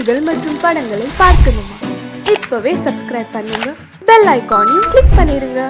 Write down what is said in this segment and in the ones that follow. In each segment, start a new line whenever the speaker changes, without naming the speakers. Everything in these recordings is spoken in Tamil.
பாடல்கள் மற்றும் படங்களை பார்க்கணுமா? இப்பவே சப்ஸ்கிரைப் பண்ணுங்க, பெல் ஐகானையும் கிளிக் பண்ணிருங்க.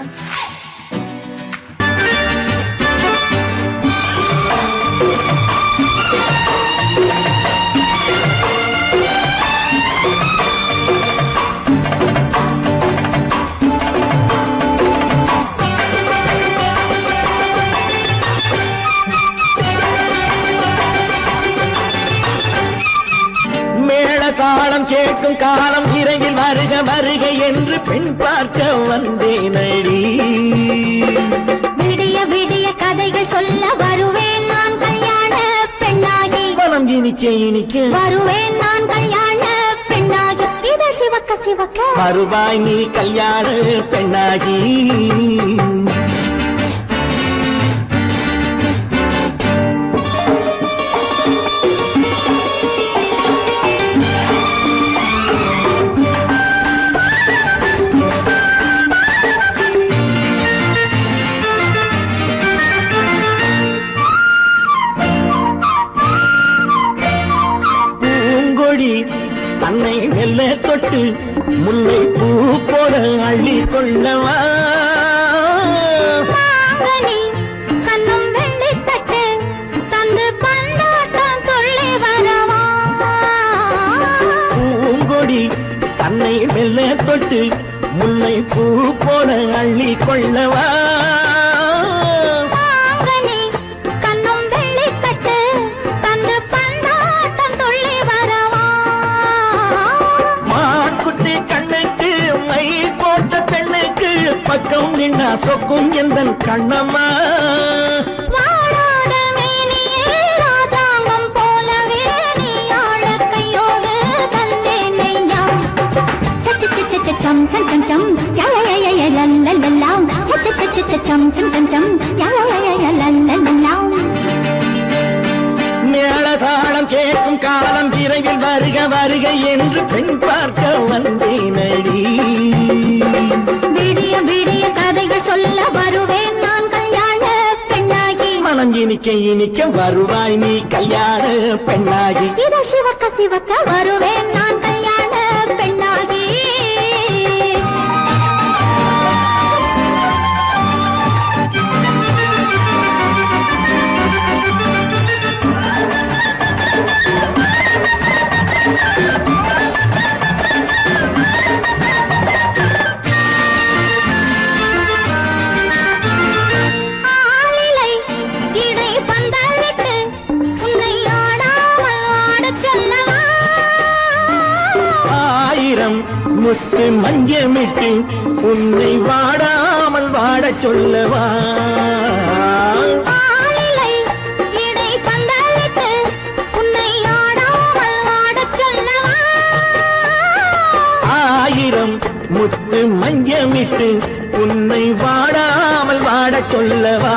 தாளம் கேட்கும் காலம் இறையில் வருக வருக என்று பெண் பார்க்க வந்தேனடி.
விடிய விடிய கதைகள் சொல்ல வருவேன் நான் கல்யாண பெண்ணாகி.
மனம் இனிக்க இனிக்க
வருவேன் நான் கல்யாண பெண்ணாகி. இதை சிவக்க சிவக்க
வருவாய் நீ கல்யாண பெண்ணாகி. தன்னை மெல்ல தொட்டு முல்லை பூ போல அள்ளி கொள்ளவா.
கண்ணும் வெள்ளி தட்டு தந்து பந்தாட்டம் தொள்ளி வரவா.
பூங்கொடி தன்னை மெல்ல தொட்டு முல்லை பூ போல அள்ளி கொள்ளவா. பக்கம் நின்னா சொக்கும் எந்தன் கண்ணம்மா.
வாழாத மேனியே ராதாங்கம் போலவே நீ ஆழ கையோடு தந்தேன் நெய்யா. சச்ச சச்ச சச்சம் சம் சம் சம் யய லல்லல்லாம். சச்ச சச்ச சச்சம் சம் சம் சம் யய லல்லல்லாம்.
மேளதாளம் கேட்கும் காலம் விரைவில் வருக வருக என்று பெண் பார்க்க வந்தேனடி.
விடிய விடிய கதைகள் சொல்ல வருவேன் நான் கல்யாண பெண்ணாகி.
மனம் இனிக்க இனிக்க வருவாய் நீ கல்யாண பெண்ணாகி.
இதை சிவக்க சிவக்க வருவேன் நான் கல்யாண பெண்ணாகி.
முத்து மஞ்சமிட்டு உன்னை வாடாமல் வாட சொல்லவா. ஆயிரம் முத்து மஞ்சமிட்டு உன்னை வாடாமல் வாட சொல்லவா.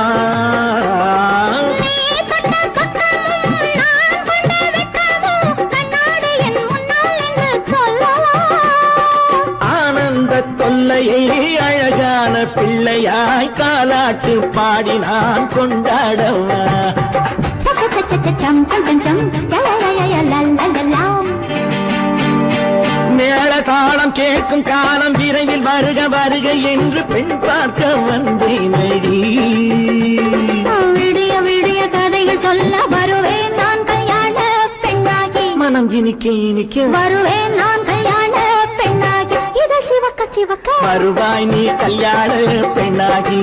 தொல்லையை அழகான பிள்ளையாய் காலாட்டு பாடி நான் கொண்டாடவா. மேளதாளம் கேட்கும் காலம் விரைவில் வருக வருக என்று பெண் பார்க்க வந்தேனடி.
விடிய விடிய கதைகள் சொல்ல வருவேன் நான் கல்யாண பெண்ணாகி.
மனம் இனிக்க இனிக்க
வருவேன் நான் கல்யாண பெண்ணாகி. இதை சிவக்க சிவக்க
வருவாய் நீ கல்யாண பெண்ணாகி.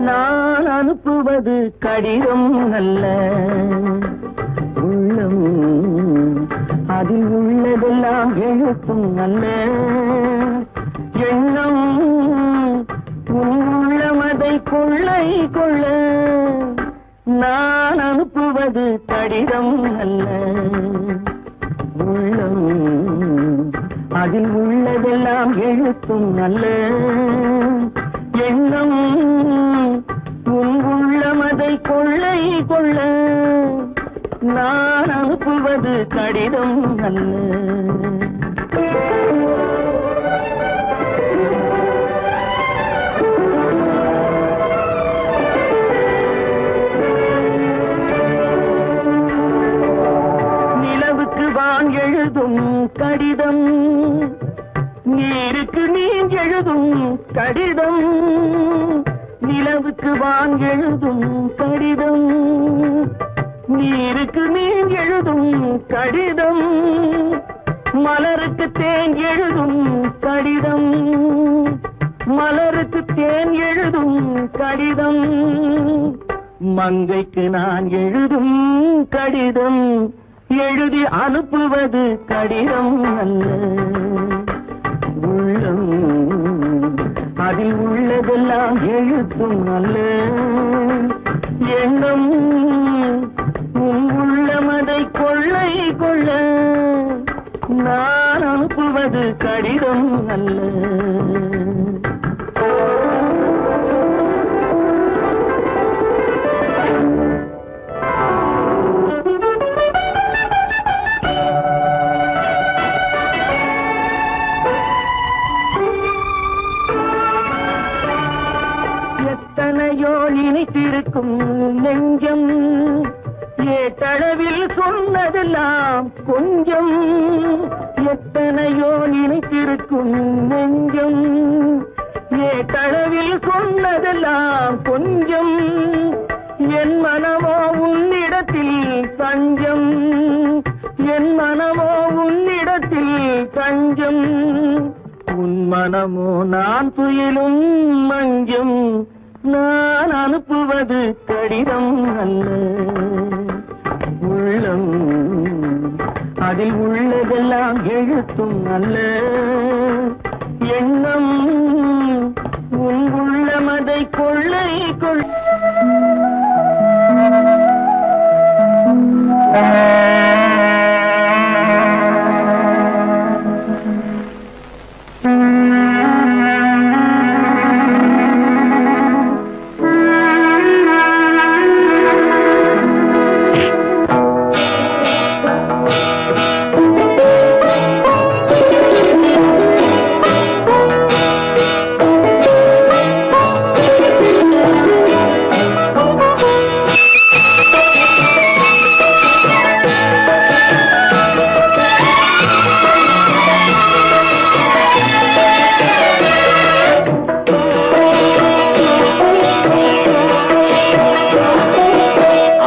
நான் அனுப்புவது கடிதம் அல்ல, உள்ளம் அதில் உள்ளதெல்லாம் எழுத்தும் அல்ல. எண்ணம் உள்ளமதை கொள்ளை கொள்ள. நான் அனுப்புவது கடிதம் அல்ல, உள்ளம் அதில் உள்ளதெல்லாம் எழுத்தும் அல்ல. எண்ணம் உள்ளமதை கொள்ளை கொள்ள நான் அனுப்புவது கடிதம் அல்ல. நிலவுக்கு வான் எழுதும் கடிதம், நீருக்கு நீர் எழுதும் கடிதம். நிலவுக்கு வான் எழுதும் கடிதம், நீருக்கு நீர் எழுதும் கடிதம். மலருக்கு தேன் எழுதும் கடிதம், மலருக்கு தேன் எழுதும் கடிதம். மங்கைக்கு நான் எழுதும் கடிதம், எழுதி அனுப்புவது கடிதம் அல்ல. உள்ளம் அதில் உள்ளதெல்லாம் எழுத்தும் அல்ல. எண்ணம் உள்ளமதை கொள்ளை கொள்ள நான் அனுப்புவது கடிதம் அல்ல. எத்தனையோ இணைத்திருக்கும் நெஞ்சம், ஏட்டளவில் சொன்னதெல்லாம் கொஞ்சம். எத்தனையோ நினைத்திருக்கும் நெஞ்சம், ஏட்டளவில் சொன்னதெல்லாம் கொஞ்சம். என் மனமோ உன்னிடத்தில் தஞ்சம், என் மனமோ உன்னிடத்தில் தஞ்சம். உன் மனமோ நான் துயிலும் மஞ்சம், நான் அனுப்புவது கடிதம் அல்ல. உள்ளம் அதில் உள்ளதெல்லாம் எழுத்தும் அல்ல. எண்ணம் உன் உள்ளமதை கொள்ளை கொள்.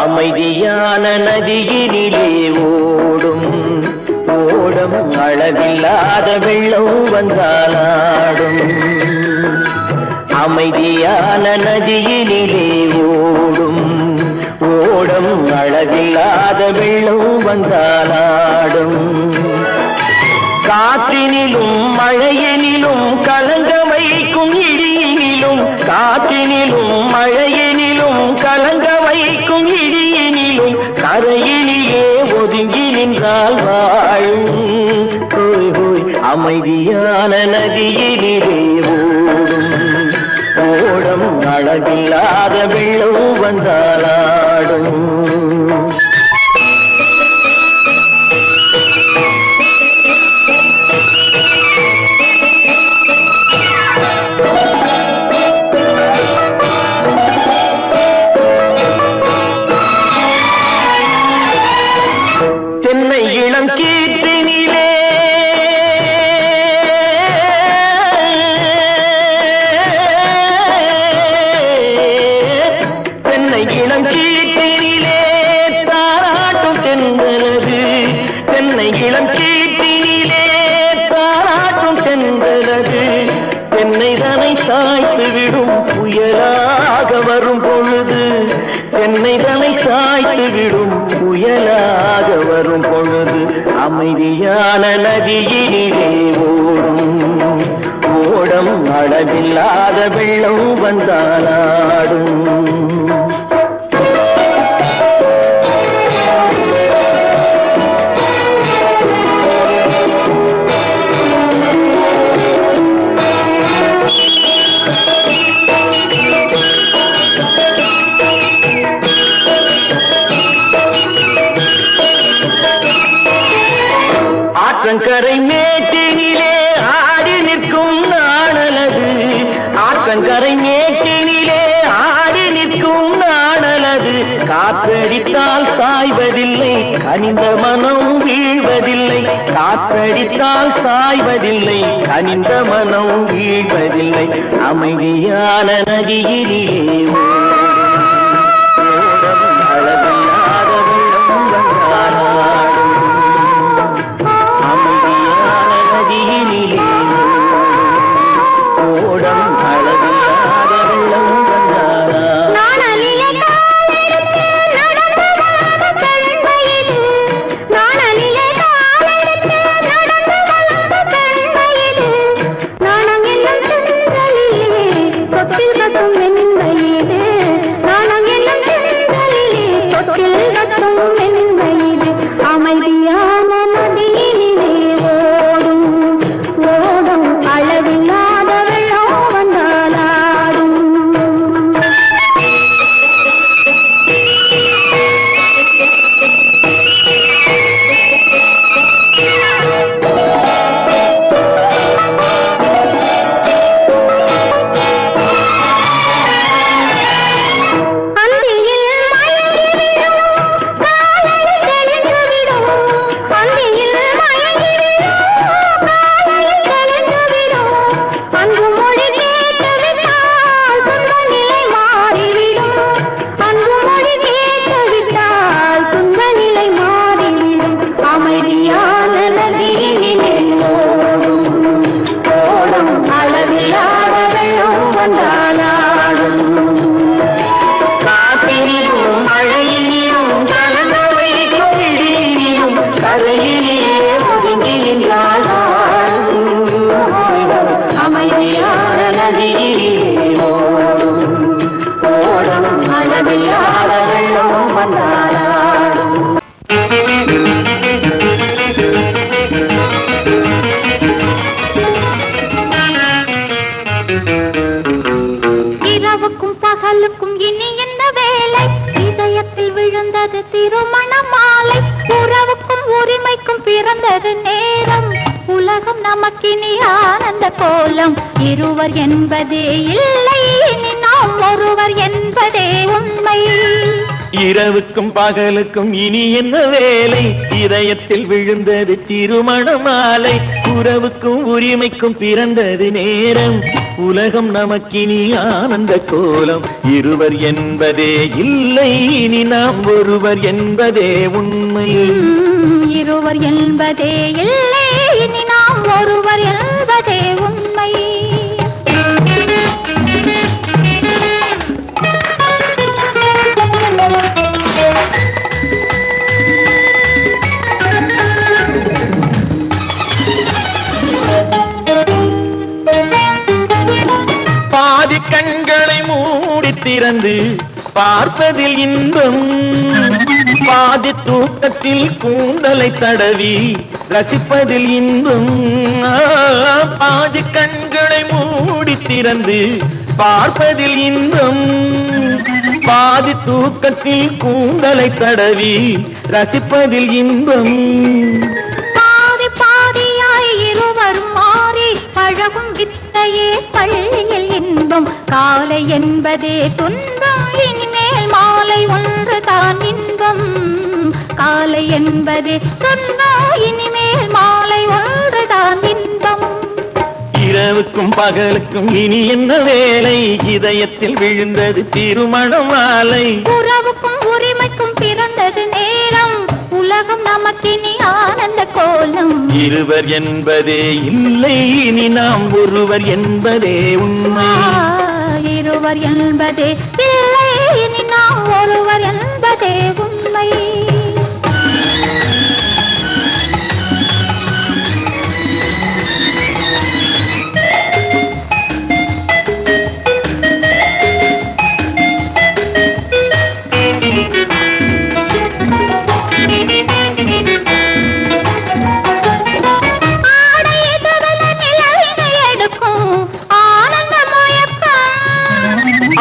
அமைதியான நதியினிலே ஓடும் ஓடம், அளவில்லாத வெள்ளம் வந்தாலாடும். அமைதியான நதியினிலே ஓடும் ஓடம், அளவில்லாத வெள்ளம் வந்தாலாடும். காற்றினிலும் மழையினிலும் கலங்க வைக்கும் இடியினிலும், காற்றினிலும் மழையினிலும் கலங்க வைக்கும் இடியினிலும், கரையினிலே ஒதுங்கி நின்றால் வாழும். ஹோய் ஹோய் அமைதியான நதியினிலே ஓடும் ஓடம், அளவில்லாத வெள்ளம் வந்தாலாடும். தென்னை இளம் கீற்றினிலே தென்னை இளம் கீற்றினிலே தாராட்டும் தென்றலது. தென்னை இளம் கீற்றினிலே தாராட்டும் தென்றலது. தென்னை தனை சாய்த்து விடும் புயலாக வரும் பொழுது, தென்னை தனை சாய்த்து விடும் புயலாக வரும் பொழுது. அமைதியான நதியினிலே ஓடும் ஓடம், அளவில்லாத வெள்ளம் வந்தாலாடும். ஆற்றங்கரை மேட்டினிலே ஆடி நிற்கும் நாணலது ஆற்றங்கரை மேட்டினிலே ஆடி நிற்கும் நாணலது காற்றடித்தால் சாய்வதில்லை கனிந்த மனம் வீழ்வதில்லை காற்றடித்தால் சாய்வதில்லை கனிந்த மனம் வீழ்வதில்லை அமைதியான நதியிலே அளவில்லாத வெள்ளம் வந்தாடும் அமைதியான நதியிலே ஓடம் அளவில்லாத வெள்ளம் வந்தாடும்
அமைதியான நதியினிலே ஓடும் ஓடும் அளவில்லாத வெள்ளம் வந்தாடும் அமைதியான நதியினிலே ஓடும் ஓடும் அளவில்லாத வெள்ளம் வந்தாடும்
காற்றிலும் மழையிலும் கலந்து வைக்கும் இடியிலும் கரையிலே ஒதுங்கி நின்றாடும்
அமைதியான
நதியிலே ஓடும் ஓடும் அளவில்லாத வெள்ளம் வந்தாடும்
இரவுக்கும் பகலுக்கும் இனி என்ன வேலை இதயத்தில் விழுந்தது திருமண மாலை உறவுக்கும் உரிமைக்கும் பிறந்தது நேரம் உலகம் நமக்கினி ஆனந்த கோலம் இருவர் என்பதே இல்லை இனி நாம் ஒருவர் என்பதே உண்மை
இரவுக்கும் பகலுக்கும் இனி என்ன வேலை இதயத்தில் விழுந்தது திருமண மாலை உறவுக்கும் உரிமைக்கும் பிறந்தது நேரம் உலகம் நமக்கினி ஆனந்த கோலம் இருவர் என்பதே இல்லை இனி நாம் ஒருவர் என்பதே உண்மை
இருவர் என்பதே இல்லை இனி நாம் ஒருவர் என்பதே உண்மை
பாதி கண்களை மூடி திறந்து பார்ப்பதில் இன்பம் பாதி தூக்கத்தில் கூந்தலை தடவி ரசிப்பதில் இன்பம் பாதி கண்களை மூடி திறந்து பார்ப்பதில் இன்பம் பாதி தூக்கத்தில் கூந்தலை தடவி ரசிப்பதில் இன்பம்
பாதி பாதியாய் இருவர் மாறி பழகும் வித்தையே பள்ளியில் இன்பம் காலை என்பதே துன்பம் இனிமேல் மாலை ஒன்று தான் இன்பம் காலை என்பதே துன்பம் இனிமேல் மாலை ஒன்று தான் இன்பம்
இரவுக்கும் பகலுக்கும் இனி என்ன வேலை இதயத்தில் விழுந்தது திருமண மாலை
உறவுக்கும் உரிமைக்கும் பிறந்தது நேரம் உலகம் நமக்கினி ஆனந்த கோலம்
இருவர் என்பதே இல்லை இனி நாம் ஒருவர் என்பதே உண்மை
இருவர் என்பதே இல்லை இனி நாம் ஒருவர் என்பதே உண்மை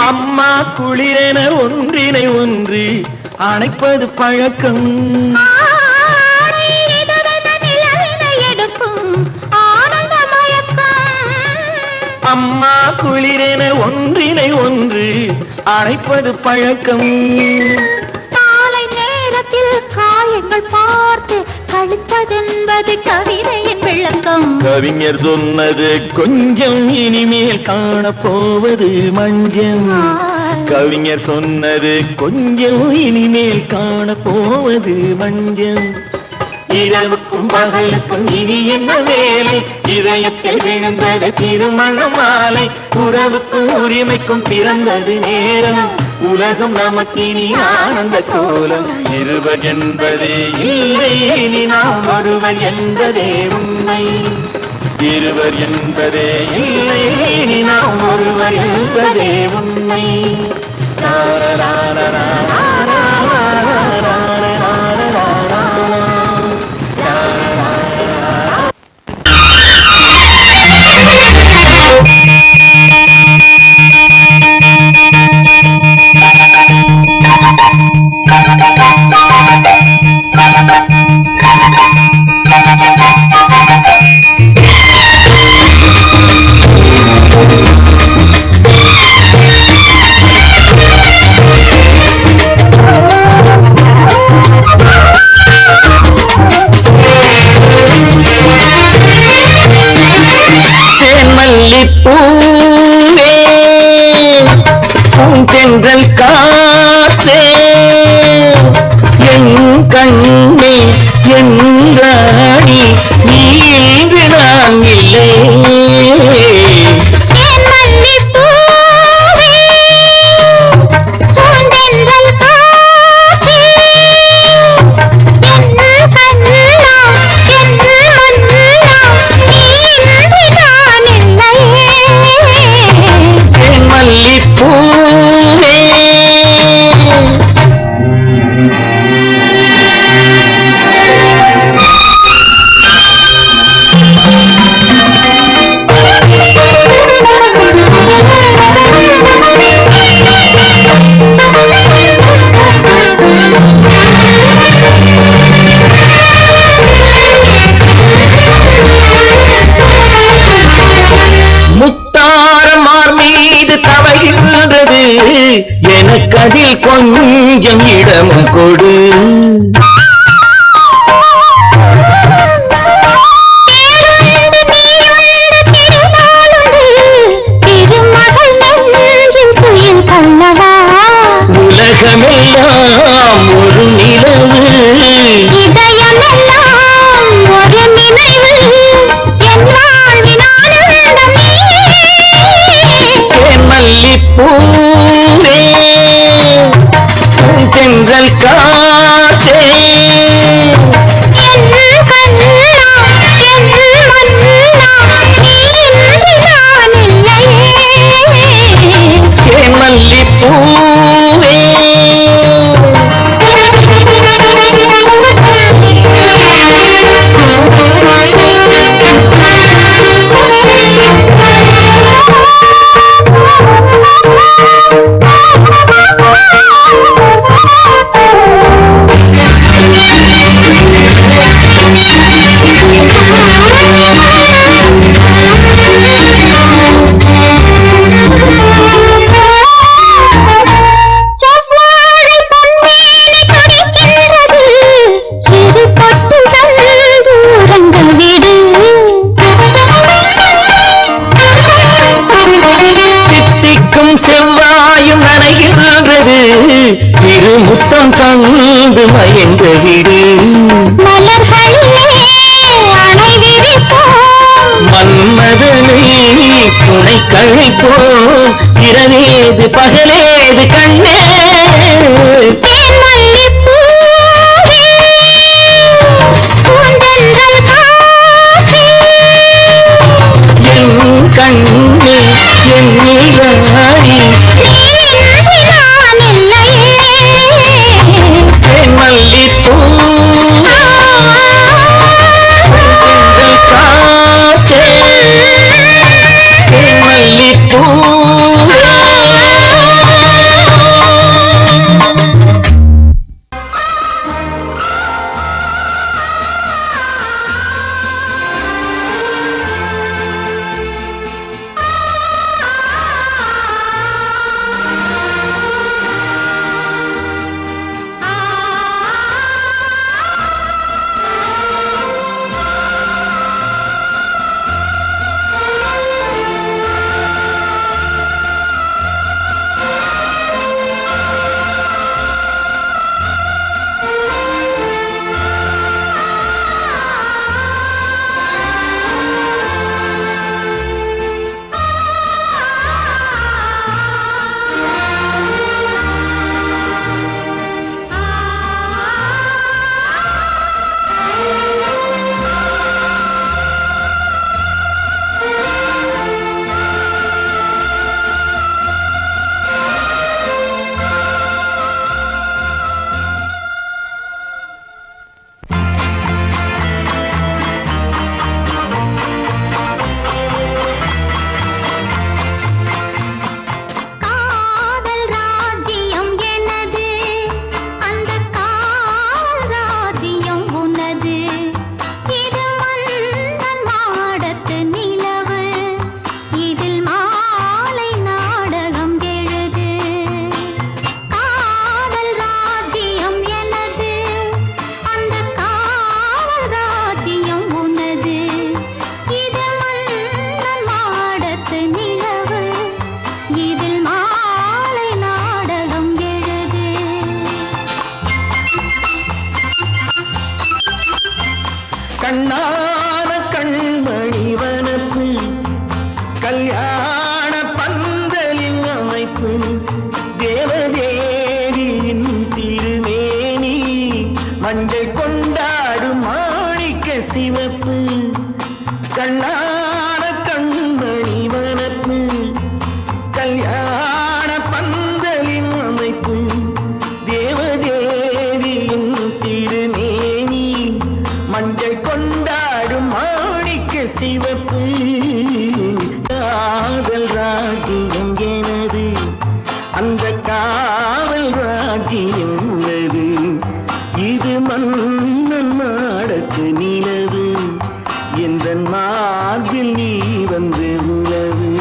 அம்மா குளிரென ஒன்றினை ஒன்று அணைப்பது பழக்கம் அம்மா குளிரென ஒன்றினை ஒன்று அணைப்பது பழக்கம்.
காலை நேரத்தில் காயங்கள் பார்த்து கழிப்பதென்பது கவிதையின் விளக்கம்.
கவிஞர் சொன்னது கொஞ்சம் இனிமேல் காணப்போவது மஞ்சள். கவிஞர் சொன்னது கொஞ்சம் இனிமேல் காணப்போவது மஞ்சள். இரவுக்கும் பகலுக்கும் இனி என்ன வேலை, இதயத்தில் விழுந்தது திருமண மாலை. உறவுக்கும் உரிமைக்கும் பிறந்தது நேரம், உலகம் நமக்கினி ஆனந்த கோலம். இருவர் என்பதே இல்லை, இனி நாம் ஒருவர் என்பதே உண்மை. இருவர் என்பதே இல்லை, இனி நாம் ஒருவர் என்பதே உண்மை. பூவே தென்றல் காற்றே என் கண்ணே என் ராணி, நீ இன்று நான் இல்லை. எனக்கதில் கொஞ்சம் இடம் கொடு. உலகமெல்லாம் ஒரு நிலவு,
இதயமெல்லாம் ஒரு நினைவு, என் வாழ்வின் ஆனந்தமே.
மல்லிப்பூவே தென்றல் காற்றே மல்லிப்பூவே செவ்வாயும் நனைகின்றது, சிறு முத்தம் தந்து மயங்க விடு. மன்மதனை துணை கழிப்போம், இரவேது பகலேது கண்ணே. என் கண்ணே என் ராணி, மல்லிப்பூ காற்றே மல்லிப்பூ கண்ணான கண்மணி வனப்பு கல்யாண பந்தலின் அமைப்பு தேவதேவியின் திருமேனி மஞ்சள் கொண்டாடும் மாணிக்க சிவப்பு கண்ணான கண்மணி வனப்பு கல்யாண பந்தலின் அமைப்பு தேவதேவியின் திருமேனி மஞ்சள் கொண்டாடும் மாணிக்க சிவப்பு காதல் ராஜ்யம் எனது அந்த காவல் ராஜ்யம் உள்ளது இது மன்னன் மாடத்து நிலவு எந்த மார்பில் நீ வந்து உலவு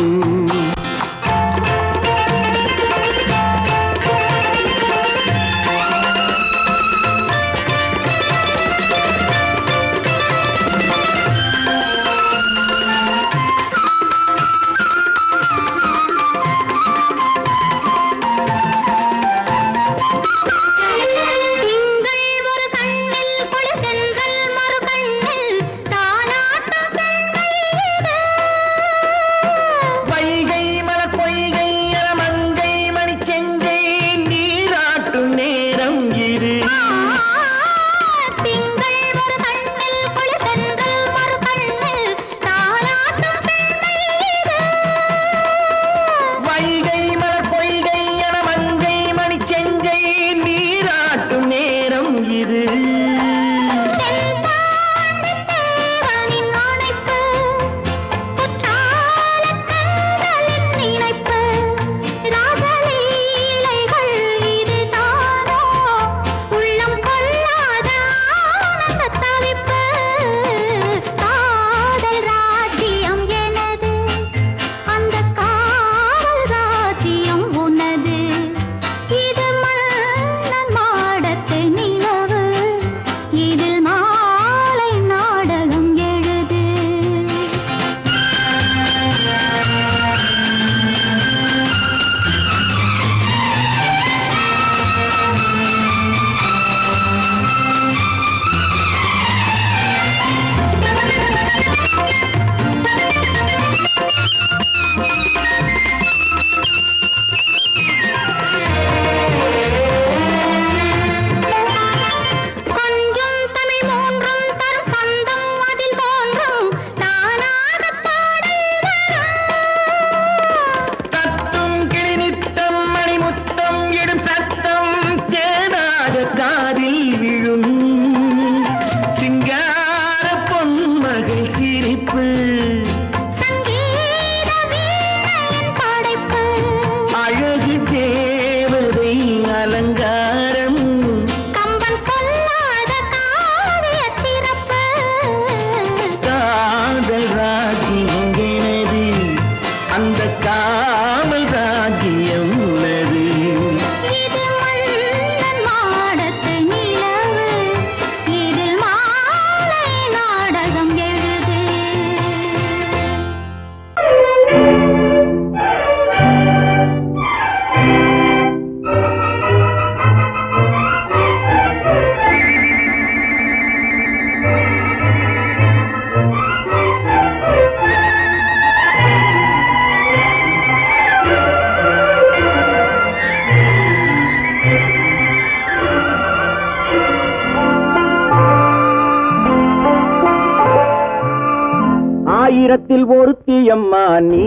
ஆயிரத்தில் ஒருத்தியம்மா நீ,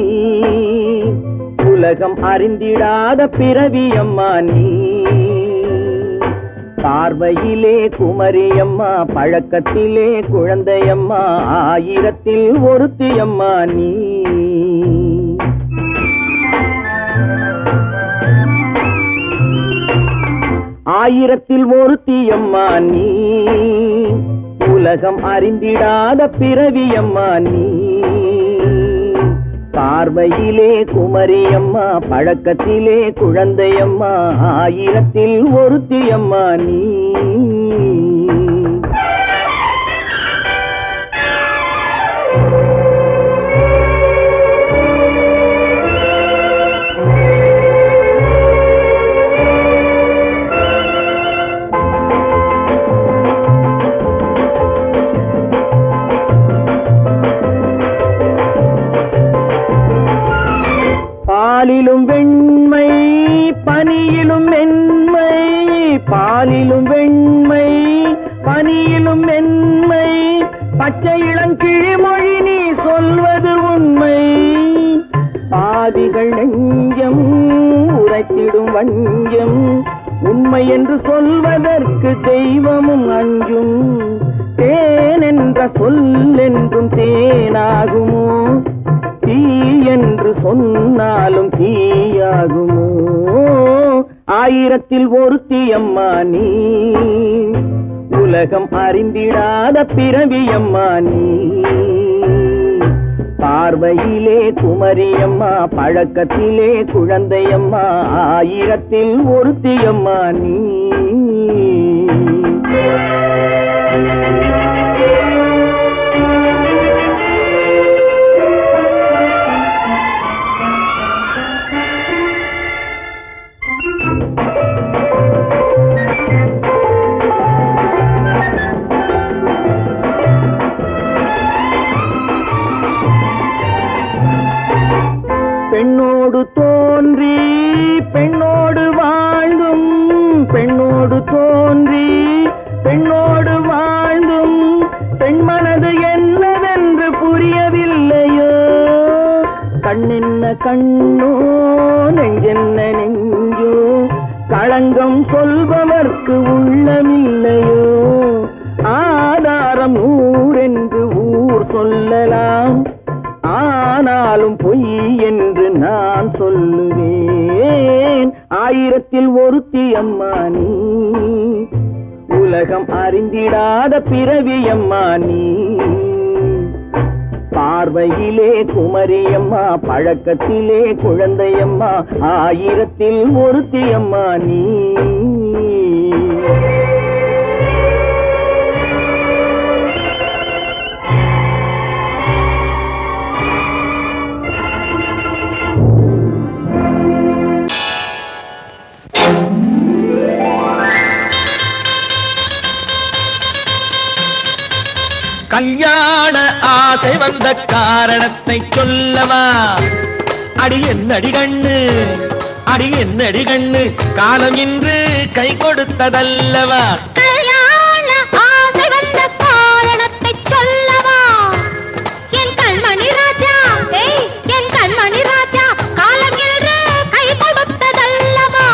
உலகம் அறிந்திடாத பிறவியம்மா நீ. பார்வையிலே குமரியம்மா, பழக்கத்திலே குழந்தையம்மா, ஆயிரத்தில் ஒருத்தியம்மா நீ. ஆயிரத்தில் ஒருத்தியம்மா நீ, உலகம் அறிந்திடாத பிறவியம்மா நீ. பார்வையிலே குமரியம்மா, பழக்கத்திலே குழந்தையம்மா, ஆயிரத்தில் ஒருத்தியம்மா நீ. பனியிலும் மென்மை பச்சை இளங்கிழிமொழி நீ சொல்வது உண்மை பாதிகள் நெஞ்சம் உரைத்திடும் வஞ்சம் உண்மை என்று சொல்வதற்கு தெய்வமும் அஞ்சும் தேன் என்ற சொல் என்றும் தேனாகுமோ தீ என்று சொன்னாலும் தீயாகுமோ ஆயிரத்தில் ஒருத்தி அம்மா நீ உலகம் அறிந்திடாத பிறவி அம்மா நீ பார்வையிலே குமரியம்மா பழக்கத்திலே குழந்தையம்மா ஆயிரத்தில் ஒருத்தி அம்மா நீ பெண்ணோடு தோன்றி பெண்ணோடு வாழ்ந்தும் பெண்ணோடு தோன்றி பெண்ணோடு வாழ்ந்தும் பெண்மனது என்னவென்று புரியவில்லையோ கண்ணென்ன கண்ணோ நெஞ்சென்ன நெஞ்சோ களங்கம் சொல்பவர்க்கு உள்ளமில்லையோ ஆதாரம் ஊரென்று ஊர் சொல்லலாம் ஆனாலும் பொய் என்று நான் சொல்லுவேன் ஆயிரத்தில் ஒருத்தி அம்மா நீ உலகம் அறிந்திடாத பிறவி அம்மா நீ பார்வையிலே குமரியம்மா பழக்கத்திலே குழந்தையம்மா ஆயிரத்தில் ஒருத்தி அம்மா நீ
கல்யாண ஆசை வந்த காரணத்தை சொல்லவா அடி என்னடி கண்ணு அடி என்னடி கண்ணு காலம் இன்று கை கொடுத்ததல்லவா
கல்யாண ஆசை வந்த காரணத்தை சொல்லவா என் கண்மணி ராஜா என் கண்மணி ராஜா காலம் இன்று கை கொடுத்ததல்லவா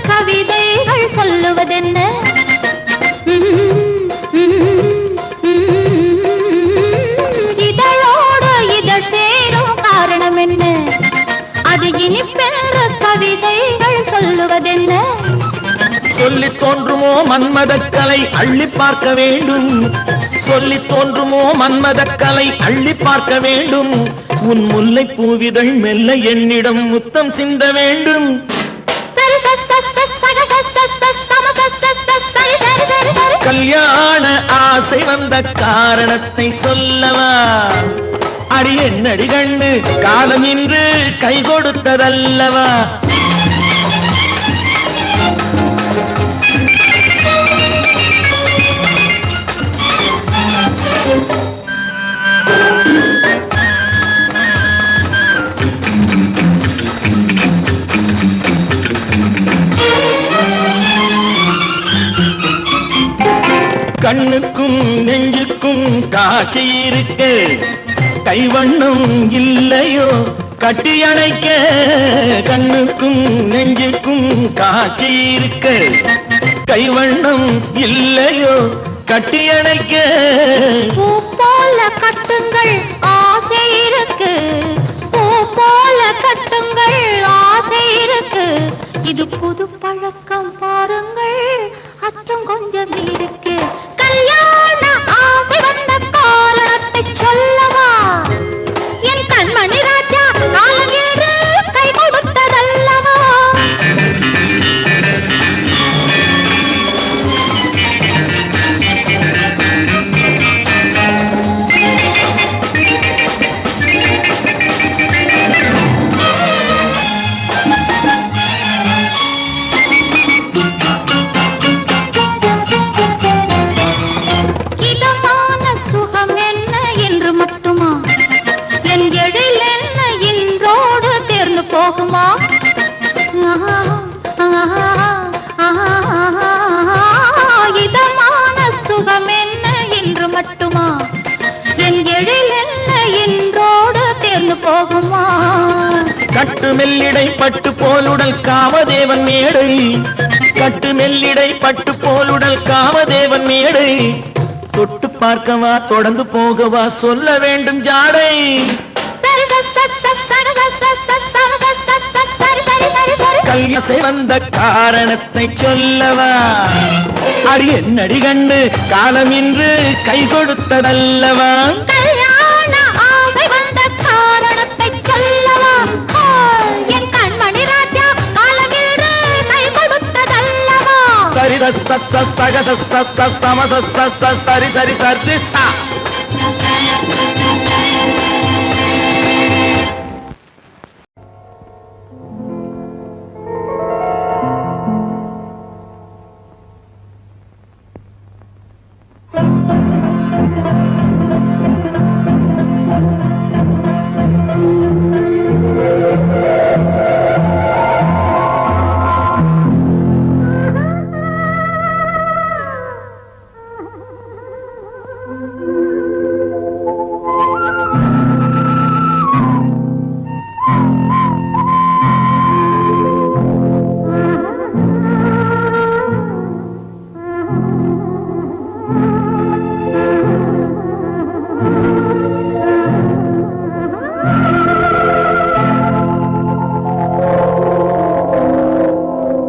கவிதைகள் சொல்லுவதென்ன இதழோடு இதழ் சேரும் காரணம் என்ன அது இனிப்பென்ற கவிதைகள் சொல்லுவதென்ன
சொல்லி தோன்றுமோ மன்மதக்கலை அள்ளி பார்க்க வேண்டும் சொல்லி தோன்றுமோ மன்மதக்கலை அள்ளி பார்க்க வேண்டும் உன் முல்லை பூவிதழ் மெல்ல என்னிடம் முத்தம் சிந்த வேண்டும் கல்யாண ஆசை வந்த காரணத்தை சொல்லவா அடி என்னடி கண்ணு காலம் இன்று கை கொடுத்ததல்லவா கண்ணுக்கும் நெஞ்சுக்கும் காட்சி இருக்கு கைவண்ணம் இல்லையோ கட்டி அணைக்க கண்ணுக்கும் நெஞ்சுக்கும் காட்சி இருக்கு கைவண்ணம் இல்லையோ கட்டி அணைக்க
பூ போல கட்டுங்கள் ஆசை இருக்கு பூ போல கட்டுங்கள் ஆசை இருக்கு இது புது பழக்கம் பாருங்கள் அச்சம் கொஞ்சம் இருக்கு கல்யாண ஆசை வந்த காரணத்தை சொல்லவா என் கண்மணி ராஜா காலம் என்று கை கொடுத்ததல்லவா போகுமா?
கட்டு மெல்லிடை பட்டு போலுடல் காமதேவன் மேடை, கட்டு மெல்லிடை பட்டு போலுடல் காமதேவன் மேடை, தொட்டு பார்க்கவா தொடர்ந்து போகவா சொல்ல வேண்டும் ஜாடை. கல்யாசை வந்த காரணத்தை சொல்லவா, அடி என்னடி கண்டு காலம் இன்று கை கொடுத்ததல்லவா.
கல்யாண ஆசை வந்த காரணத்தை சொல்லவா, என் கண்மணி ராஜா காலம் இன்று கை கொடுத்ததல்லவா.
சரி சக சம சரி சரி சரி சா.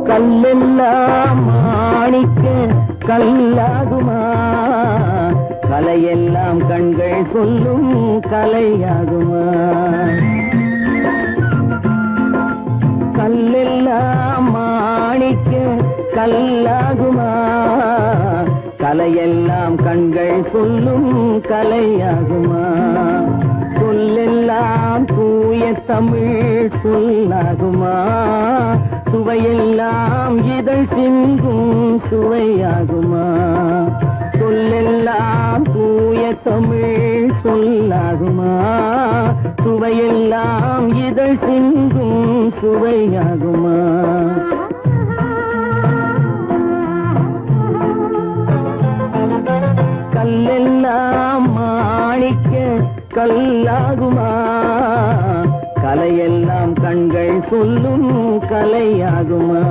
கல்லெல்லாம் மாணிக்க கல்லாகுமா, கலையெல்லாம் கண்கள் சொல்லும் கலையாகுமா. கல்லெல்லாம் மாணிக்க கல்லாகுமா, கலையெல்லாம் கண்கள் சொல்லும் கலையாகுமா. சொல்லெல்லாம் தூய தமிழ் சொல்லாகுமா, சுவையெல்லாம் இதழ் சிந்தும் சுவையாகுமா. சொல்லெல்லாம் தூய தமிழ் சொல்லாகுமா, சுவையெல்லாம் இதழ் சிந்தும் சுவையாகுமா. கல்லெல்லாம் மாணிக்க கல்லாகுமா, கலையெல்லாம் கண்கள் சொல்லும் கலையாகுமா.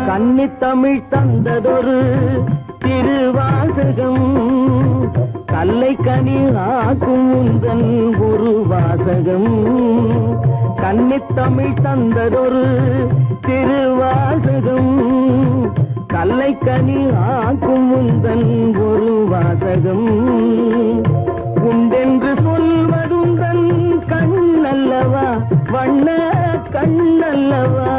கன்னித்தமிழ் தந்ததொரு திருவாசகம், கல்லை கனி ஆக்கும் உந்தன் ஒரு வாசகம். கன்னித்தமிழ் தந்ததொரு திருவாசகம், கல்லை கனி ஆக்கும் உந்தன் ஒரு வாசகம். உண்டென்று சொல்வதுந்தன் கண்ணல்லவா, வண்ண கண்ணல்லவா.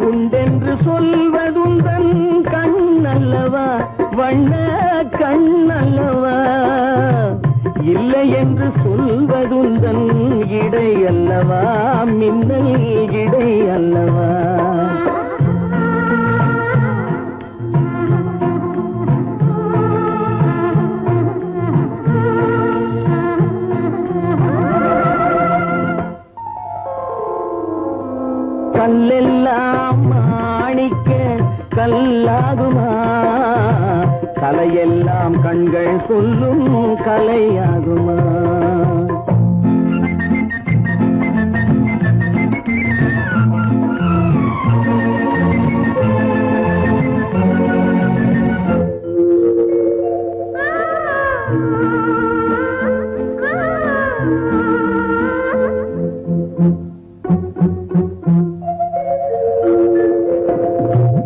உண்டென்று சொல்வதுந்தன் கண்ணல்லவா, வண்ண கண்ணல்லவா. இல்லை என்று சொல்வதுந்தன் இடை அல்லவா, மின்னல் இடை அல்லவா. கல்லெல்லாம் மாணிக்க கல்லாகுமா, கலையெல்லாம் கண்கள் சொல்லும் கலையாகுமா.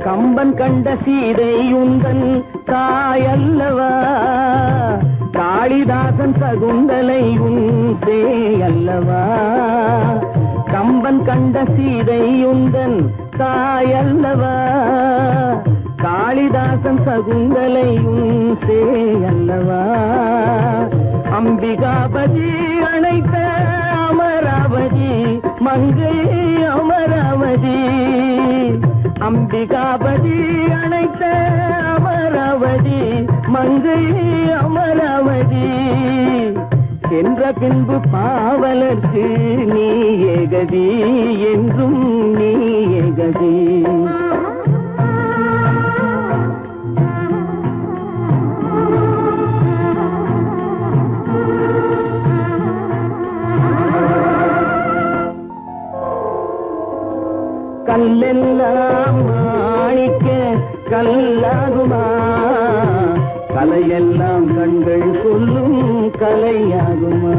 கம்பன் கண்ட சீதை உந்தன் தாயல்லவா, காளிதாசன் சகுந்தலை உன் சேயல்லவா. கம்பன் கண்ட சீதை உந்தன் தாயல்லவா, காளிதாசன் சகுந்தலை உன் சேயல்லவா. அம்பிகாபதி அழைத்த அமராவதி, மங்கை அமராவதி. அம்பிகாபதி அணைத்த அமராவதி மங்கை அமராவதி சென்ற பின்பு பாவலர்க்கு நீ ஏகதி என்றும் நீ ஏகதி கல்லெல்லாம் மாணிக்க கல்லாகுமா கலையெல்லாம் கண்கள் சொல்லும் கலையாகுமா